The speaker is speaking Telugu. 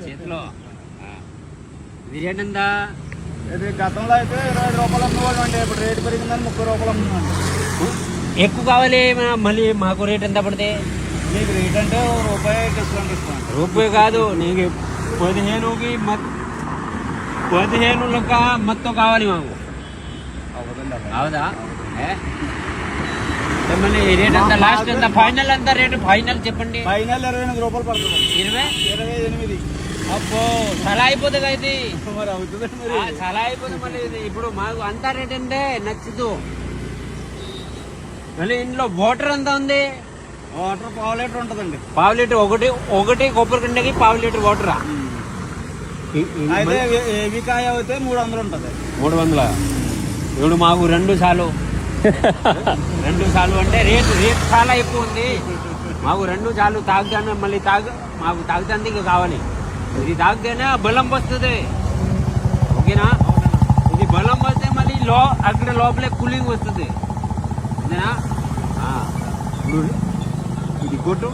చేతిలో ఇది రేట్ ఎంత? ఇది గతంలో అయితే 20 రూపాయలు అమ్మేవాళ్ళు అండి, ఇప్పుడు రేటు పెరిగిందని 30 రూపాయలు అమ్ముతున్నాండి. ఎక్కువ కావాలి మళ్ళీ మాకు రేట్ ఎంత పడితే? మీకు రేట్ అంటే రూపాయి డిస్కౌంట్ ఇస్తాను. రూపాయి కాదు, నీకు 15కి 15 లెక్క మొత్తం కావాలి మాకు. అవుదా? మళ్ళీ రేట్ ఎంత? లాస్ట్ ఎంత? ఫైనల్ ఎంత రేటు? ఫైనల్ చెప్పండి. ఫైనల్ 28 రూపాయలు పడుతుంది. 28? అబ్బో చాలా అయిపోతుంది అయితే. మరి అవుతుంది మరి, చాలా అయిపోతుంది మళ్ళీ. ఇప్పుడు మాకు అంతా రేట్ అంటే నచ్చదు. మళ్ళీ ఇంట్లో వాటర్ ఎంత ఉంది? వాటర్ 1/2 లీటర్ ఉంటుందండి. 1/2 లీటర్. ఒకటి కొబ్బరి కిందకి 1/2 లీటర్ వాటరా? అయితే ఏవి కాయ అయితే 300 ఉంటుంది. 300. ఇప్పుడు మాకు 2 చాలు. 2 చాలు అంటే రేటు చాలా ఎక్కువ ఉంది. మాకు 2 చాలు. తాగుతాను మళ్ళీ మాకు తాగుతానికి కావాలి. ఇది తాగితేనే బలం వస్తుంది. ఓకేనా? ఇది బలం వస్తే మళ్ళీ అక్కడ లోపలే కూలింగ్ వస్తుంది. ఓకేనా? ఇది కొట్టు.